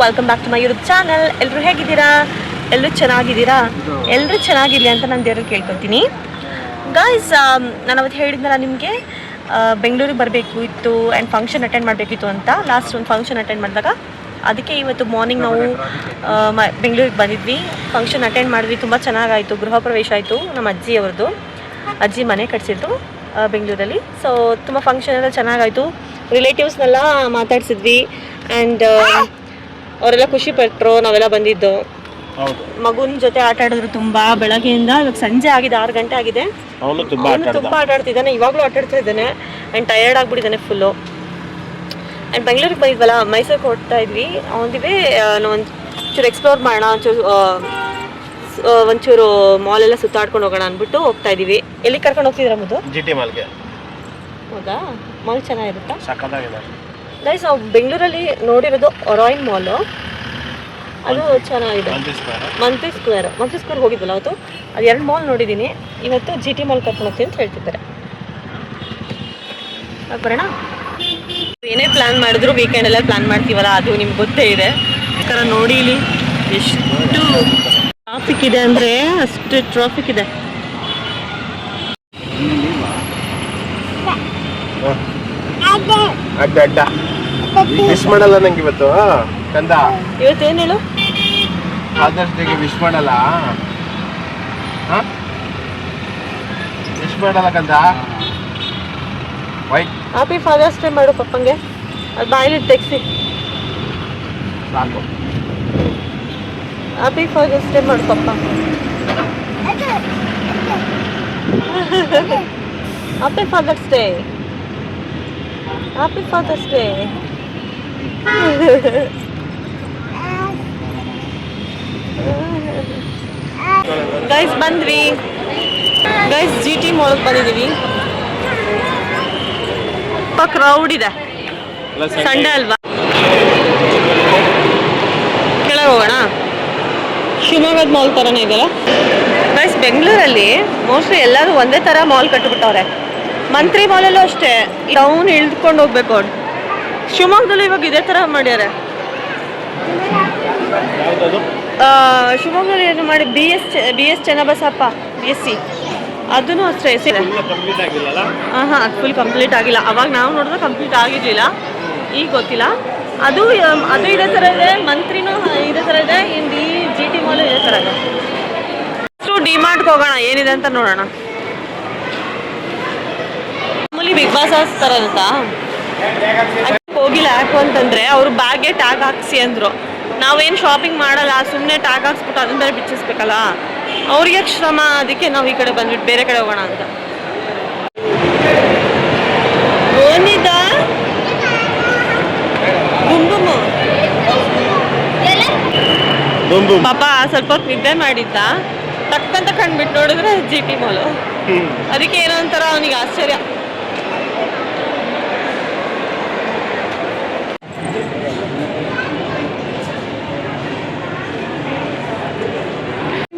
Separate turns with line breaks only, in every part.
Welcome back to my YouTube channel. ಎಲ್ಲರೂ ಹೇಗಿದ್ದೀರಾ? ಎಲ್ಲರೂ ಚೆನ್ನಾಗಿದ್ದೀರಾ? ಎಲ್ಲರೂ ಚೆನ್ನಾಗಿರಲಿ ಅಂತ ನಾನು ದೇವ್ರಿಗೆ ಕೇಳ್ಕೊತೀನಿ. ಗಾಯ್ಸ್, ನಾನು ಅವತ್ತು ಹೇಳಿದ್ನಲ್ಲ ನಿಮಗೆ ಬೆಂಗಳೂರಿಗೆ ಬರಬೇಕು ಇತ್ತು ಆ್ಯಂಡ್ ಫಂಕ್ಷನ್ ಅಟೆಂಡ್ ಮಾಡಬೇಕಿತ್ತು ಅಂತ. ಲಾಸ್ಟ್ ಒಂದು ಫಂಕ್ಷನ್ ಅಟೆಂಡ್ ಮಾಡಿದಾಗ ಅದಕ್ಕೆ ಇವತ್ತು ಮಾರ್ನಿಂಗ್ ನಾವು ಬೆಂಗಳೂರಿಗೆ ಬಂದಿದ್ವಿ. ಫಂಕ್ಷನ್ ಅಟೆಂಡ್ ಮಾಡಿದ್ವಿ, ತುಂಬ ಚೆನ್ನಾಗಾಯಿತು. ಗೃಹ ಪ್ರವೇಶ ಆಯಿತು ನಮ್ಮ ಅಜ್ಜಿಯವ್ರದ್ದು. ಅಜ್ಜಿ ಮನೆ ಕಟ್ಸಿದ್ರು ಬೆಂಗಳೂರಲ್ಲಿ. ಸೊ ತುಂಬ ಫಂಕ್ಷನ್ ಎಲ್ಲ ಚೆನ್ನಾಗಾಯಿತು. ರಿಲೇಟಿವ್ಸ್ನೆಲ್ಲ ಮಾತಾಡ್ಸಿದ್ವಿ ಆ್ಯಂಡ್ ಅವರೆಲ್ಲ ಖುಷಿ ಪಟ್ಟರು. ನಾವೆಲ್ಲ ಬಂದಿದ್ದು ಮಗುನ ಜೊತೆ ಆಟ ಆಡಿದ್ರು ತುಂಬ ಬೆಳಗ್ಗೆಯಿಂದ. ಇವಾಗ ಸಂಜೆ ಆಗಿದೆ, 6 ಗಂಟೆ ಆಗಿದೆ. ಅವನು ತುಂಬ ಆಟ ಆಡ್ತಿದ್ದಾನೆ, ಇವಾಗಲೂ ಆಟ ಆಡ್ತಾ ಇದ್ದಾನೆ ಆ್ಯಂಡ್ ಟಯರ್ಡ್ ಆಗಿಬಿಟ್ಟಿದ್ದಾನೆ ಫುಲ್ಲು. ಆ್ಯಂಡ್ ಬೆಂಗಳೂರಿಗೆ ಬಂದಿದ್ವಲ್ಲ, ಮೈಸೂರಿಗೆ ಹೊರಡ್ತಾ ಇದ್ವಿ. ಅವನಿಗೆ ನಾವು ಒಂಚೂರು ಎಕ್ಸ್ಪ್ಲೋರ್ ಮಾಡೋಣ, ಒಂಚೂರು ಮಾಲೆಲ್ಲ ಸುತ್ತಾಡ್ಕೊಂಡು ಹೋಗೋಣ ಅಂದ್ಬಿಟ್ಟು ಹೋಗ್ತಾ ಇದ್ದೀವಿ. ಎಲ್ಲಿ ಕರ್ಕೊಂಡು ಹೋಗ್ತಿದ್ದೀರಾ ಮುದ್ದು? GT ಮಾಲ್ಗೆ. ಹೌದಾ? ಮಾಲ್ ಚೆನ್ನಾಗಿರುತ್ತಾ? ಸಕ್ಕತ್ತಾಗಿದೆ ಗೈಸ್. ನಾವು ಬೆಂಗಳೂರಲ್ಲಿ ನೋಡಿರೋದು ಒರಾಯಿನ್ ಮಾಲು, ಅದು ಚೆನ್ನಾಗಿದೆ. ಮಂತ್ರಿ ಸ್ಕ್ವೇರ್ ಹೋಗಿದ್ವಲ್ಲ ಅವತ್ತು, ಅದು 2 ಮಾಲ್ ನೋಡಿದ್ದೀನಿ. ಇವತ್ತು GT ಮಾಲ್ ಕರ್ಕೊಂಡು ಹೋಗ್ತೀನಿ ಅಂತ ಹೇಳ್ತಿದ್ದಾರೆ. ಬರೋಣ. ಏನೇ ಪ್ಲ್ಯಾನ್ ಮಾಡಿದ್ರು ವೀಕೆಂಡೆಲ್ಲ ಪ್ಲ್ಯಾನ್ ಮಾಡ್ತೀವಲ್ಲ, ಅದು ನಿಮ್ಗೆ ಗೊತ್ತೇ ಇದೆ. ಯಾಕಂದ್ರೆ ನೋಡಿ ಇಲ್ಲಿ ಎಷ್ಟು ಟ್ರಾಫಿಕ್ ಇದೆ ಅಂದರೆ ಅಷ್ಟು ಟ್ರಾಫಿಕ್ ಇದೆ.
ವಿಶ್ ಮಾಡಲ್ಲ ನಂಗೆ ಇವತ್ತು ಕಂದ.
ಇವತ್ತೇನು ಹೇಳು?
ಫಾದರ್ಸ್ ಡೇಗೆ ವಿಶ್ ಮಾಡಲ್ಲ, ವಿಶ್ ಮಾಡಲ್ಲ ಕಂದ. ವೈ
ಹ್ಯಾಪಿ ಫಾದರ್ಸ್ ಡೇ ಮಾಡು ಪಪ್ಪಂಗೆ. ಅದು ಬಾಯಲ್ಲಿ ತೆಗ್ಸಿ
ಸಾಕು.
ಹ್ಯಾಪಿ ಫಾದರ್ಸ್ ಡೇ ಮಾಡು ಪಪ್ಪ. Happy father's day, happy father's day. Guys ಬಂದ್ವಿ. ಗೈಸ್ GT ಮಾಲ್ಗೆ ಬಂದಿದ್ದೀವಿ. ತುಂಬ ಕ್ರೌಡ್ ಇದೆ, ಸಂಡೇ ಅಲ್ವಾ. ಕೆಳಗೆ ಹೋಗೋಣ. ಶಿವಮೊಗ್ಗದ ಮಾಲ್ ಥರನೇ ಇದೆಯಲ್ಲ ಗೈಸ್. ಬೆಂಗಳೂರಲ್ಲಿ ಮೋಸ್ಟ್ಲಿ ಎಲ್ಲರೂ ಒಂದೇ ಥರ ಮಾಲ್ ಕಟ್ಟಿಬಿಟ್ಟವ್ರೆ. ಮಂತ್ರಿ ಮಾಲಲ್ಲೂ ಅಷ್ಟೇ, ಟೌನ್ ಇಳ್ದುಕೊಂಡು ಹೋಗ್ಬೇಕು ಅವ್ರು. ಶಿವಮೊಗ್ಗದಲ್ಲೂ ಇವಾಗ ಇದೇ ಥರ ಮಾಡ್ಯಾರೆ. ಶಿವಮೊಗ್ಗದಲ್ಲಿ ಏನು ಮಾಡಿ BS ಚನ್ನಬಸಪ್ಪ BSc ಅದೂ ಅಷ್ಟೇ ಹಾಂ ಅದು ಫುಲ್ ಕಂಪ್ಲೀಟ್ ಆಗಿಲ್ಲ. ಅವಾಗ ನಾವು ನೋಡಿದ್ರೆ ಕಂಪ್ಲೀಟ್ ಆಗಿರಲಿಲ್ಲ, ಈಗ ಗೊತ್ತಿಲ್ಲ. ಅದು ಇದೇ ಥರ ಇದೆ, ಮಂತ್ರಿನೂ ಇದೇ ಥರ ಇದೆ, ಇನ್ನು ಈ GT ಮಾಲು ಇದೇ ಥರ ಇದೆ. ಅಷ್ಟು ಡಿಮಾರ್ಟ್ಗೆ ಹೋಗೋಣ, ಏನಿದೆ ಅಂತ ನೋಡೋಣ. ಮಾಮೂಲಿ ಬಿಗ್ ಬಾಸ್ ಥರ ಇರುತ್ತಾ? ಹೋಗಿಲ್ಲ. ಯಾಕು ಅಂತಂದರೆ ಅವರು ಬ್ಯಾಗ್ಗೆ ಟ್ಯಾಗ್ ಹಾಕ್ಸಿ ಅಂದರು. ನಾವೇನು ಶಾಪಿಂಗ್ ಮಾಡಲ್ಲ, ಸುಮ್ಮನೆ ಟ್ಯಾಗ್ ಹಾಕ್ಸ್ಬಿಟ್ಟು ಅದನ್ನ ಬೇರೆ ಬಿಚ್ಚಿಸ್ಬೇಕಲ್ಲ, ಅವ್ರಿಗೆ ಶ್ರಮ. ಅದಕ್ಕೆ ನಾವು ಈ ಕಡೆ ಬಂದ್ಬಿಟ್ಟು ಬೇರೆ ಕಡೆ ಹೋಗೋಣ ಅಂತ. ಓನಿದ ಪಾಪ ಸ್ವಲ್ಪ ಹೊತ್ತು ನಿದ್ದೆ ಮಾಡಿದ್ದ, ತಕ್ಕಂತ ಕಂಡ್ಬಿಟ್ಟು ನೋಡಿದ್ರೆ GT ಮಾಲು. ಅದಕ್ಕೆ ಏನೋ ಒಂಥರ ಅವನಿಗೆ ಆಶ್ಚರ್ಯ.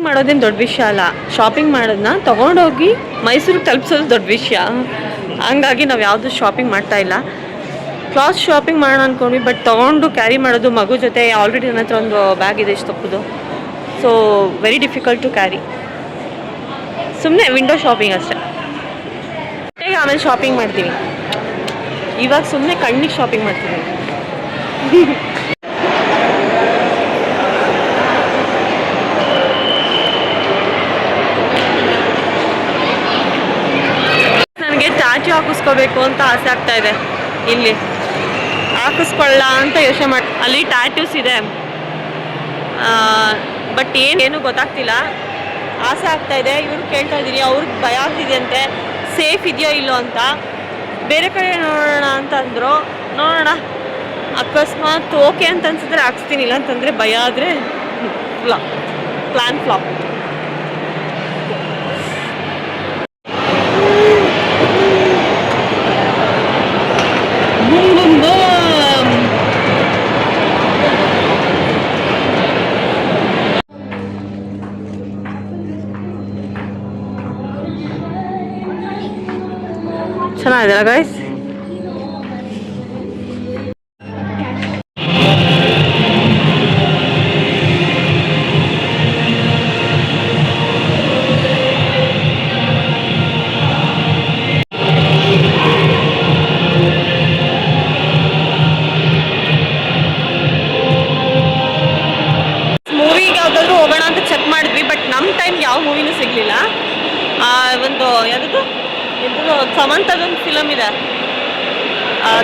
ಮಾಡೋದೇನು ದೊಡ್ಡ ವಿಷಯ ಅಲ್ಲ, ಶಾಪಿಂಗ್ ಮಾಡೋದನ್ನ ತೊಗೊಂಡೋಗಿ ಮೈಸೂರಿಗೆ ತಲುಪಿಸೋದು ದೊಡ್ಡ ವಿಷಯ. ಹಂಗಾಗಿ ನಾವು ಯಾವುದು ಶಾಪಿಂಗ್ ಮಾಡ್ತಾ ಇಲ್ಲ. ಕ್ಲಾತ್ ಶಾಪಿಂಗ್ ಮಾಡೋಣ ಅಂದ್ಕೊಂಡ್ವಿ, ಬಟ್ ತೊಗೊಂಡು ಕ್ಯಾರಿ ಮಾಡೋದು ಮಗು ಜೊತೆ. ಆಲ್ರೆಡಿ ನನ್ನ ಹತ್ರ ಒಂದು ಬ್ಯಾಗ್ ಇದೆ ಇಷ್ಟು ತಪ್ಪದು. So very difficult to carry. ಸುಮ್ಮನೆ ವಿಂಡೋ ಶಾಪಿಂಗ್ ಅಷ್ಟೇ. ಆಮೇಲೆ ಶಾಪಿಂಗ್ ಮಾಡ್ತೀವಿ, ಇವಾಗ ಸುಮ್ಮನೆ ಕಣ್ಣಿಗೆ ಶಾಪಿಂಗ್ ಮಾಡ್ತೀವಿ. ಟ್ಯಾಟೂ ಹಾಕಿಸ್ಕೋಬೇಕು ಅಂತ ಆಸೆ ಆಗ್ತಾ ಇದೆ. ಇಲ್ಲಿ ಹಾಕಿಸ್ಕೊಳ್ಳ ಅಂತ ಯೋಚನೆ ಮಾಡಿ, ಅಲ್ಲಿ ಟ್ಯಾಟೂಸ್ ಇದೆ, ಬಟ್ ಏನು ಗೊತ್ತಾಗ್ತಿಲ್ಲ. ಆಸೆ ಆಗ್ತಾ ಇದೆ. ಇವ್ರು ಕೇಳ್ತಾ ಇದ್ದೀನಿ, ಅವ್ರಿಗೆ ಭಯ ಆಗ್ತಿದೆಯಂತೆ, ಸೇಫ್ ಇದೆಯೋ ಇಲ್ಲೋ ಅಂತ. ಬೇರೆ ಕಡೆ ನೋಡೋಣ ಅಂತ ಅಂದರು. ನೋಡೋಣ, ಅಕಸ್ಮಾತ್ ಓಕೆ ಅಂತ ಅನ್ಸಿದ್ರೆ ಹಾಕ್ಸ್ತೀನಿ, ಇಲ್ಲ ಅಂತಂದರೆ ಭಯ ಆದರೆ ಪ್ಲ್ಯಾನ್ ಫ್ಲಾಪ್. ಚೆನ್ನಾಗಿದೆಯಲ್ಲ ಗೈಸ್? ಸಮಂತದೊಂದು ಫಿಲಮ್ ಇದೆ,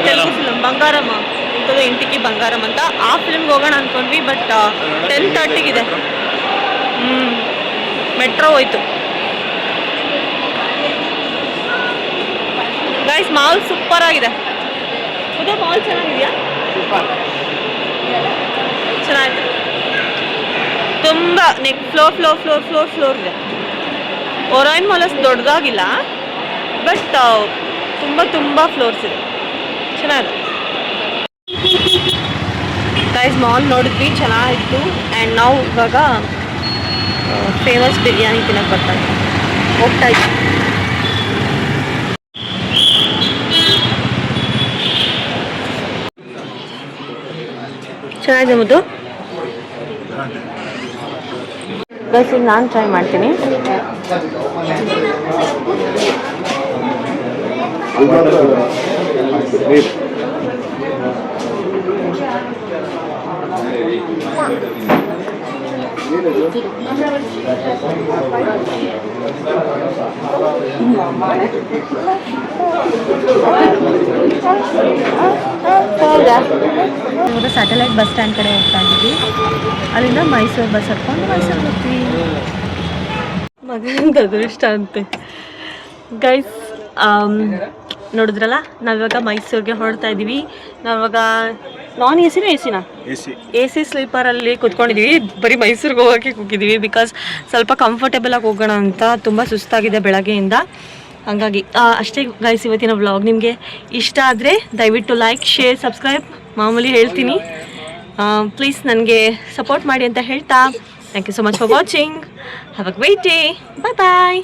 ತೆಲುಗು ಫಿಲಮ್ ಬಂಗಾರಮ್ಮ, ಇಂಥದ್ದು ಇಂಟಿಕಿ ಬಂಗಾರಮ್ ಅಂತ. ಆ ಫಿಲ್ಮ್ಗೆ ಹೋಗೋಣ ಅಂದ್ಕೊಂಡ್ವಿ, ಬಟ್ 10:30 ಮೆಟ್ರೋ ಹೋಯ್ತು. ಗೈಸ್ ಮಾಲ್ ಸೂಪರ್ ಆಗಿದೆ. ಉದಯ ಮಾಲ್ ಚೆನ್ನಾಗಿದೆಯಾ? ಚೆನ್ನಾಗಿದೆ. ತುಂಬ ಫ್ಲೋರ್ ಇದೆ. ಒರಾಯನ್ ಮಾಲ್ ಅಷ್ಟು ದೊಡ್ಡದಾಗಿಲ್ಲ, ಬಟ್ ತುಂಬ ಫ್ಲೋರ್ಸ್ ಇದೆ, ಚೆನ್ನಾಗಿದೆ. ಗೈಸ್ ಮಾಲ್ ನೋಡಿದ್ವಿ, ಚೆನ್ನಾಗಿತ್ತು. ಆ್ಯಂಡ್ ನಾವು ಇವಾಗ ಫೇಮಸ್ ಬಿರಿಯಾನಿ ತಿನ್ನಕ್ಕೆ ಹೋಗ್ತಾ ಇದ್ವಿ. ಚೆನ್ನಾಗಿದೆ ಮುದ್ದು. ಗೈಸ್ ಈಗ ನಾನು ಟ್ರೈ ಮಾಡ್ತೀನಿ. ಇವಾಗ ಸ್ಯಾಟಲೈಟ್ ಬಸ್ ಸ್ಟ್ಯಾಂಡ್ ಕಡೆ ಹೋಗ್ತಾ ಇದ್ದೀವಿ. ಅಲ್ಲಿಂದ ಮೈಸೂರು ಬಸ್ ಹತ್ಕೊಂಡು ಮೈಸೂರಿಗೆ ಹೋಗ್ತೀವಿ. ಮಗನಿಂದ ಅದೃಷ್ಟ ಅಂತೆ. ಗೈಸ್ ನೋಡಿದ್ರಲ್ಲ, ನಾವಿವಾಗ ಮೈಸೂರಿಗೆ ಹೊರಡ್ತಾ ಇದ್ದೀವಿ. ನಾವಿವಾಗ ನಾನ್ ಎ ಸಿನ ಎ ಸಿ ಸ್ಲೀಪರಲ್ಲಿ ಕೂತ್ಕೊಂಡಿದ್ದೀವಿ. ಬರೀ ಮೈಸೂರಿಗೆ ಹೋಗೋಕ್ಕೆ ಕೂಗಿದ್ದೀವಿ, ಬಿಕಾಸ್ ಸ್ವಲ್ಪ ಕಂಫರ್ಟೇಬಲ್ ಆಗಿ ಹೋಗೋಣ ಅಂತ. ತುಂಬ ಸುಸ್ತಾಗಿದೆ ಬೆಳಗ್ಗೆಯಿಂದ, ಹಾಗಾಗಿ ಅಷ್ಟೇ ಗೈಸ್ ಇವತ್ತಿನ ವ್ಲಾಗ್. ನಿಮಗೆ ಇಷ್ಟ ಆದರೆ ದಯವಿಟ್ಟು ಲೈಕ್, ಶೇರ್, ಸಬ್ಸ್ಕ್ರೈಬ್ ಮಾಮೂಲಿ ಹೇಳ್ತೀನಿ. ಪ್ಲೀಸ್ ನನಗೆ ಸಪೋರ್ಟ್ ಮಾಡಿ ಅಂತ ಹೇಳ್ತಾ, thank you so much for watching. Have a great day. Bye bye.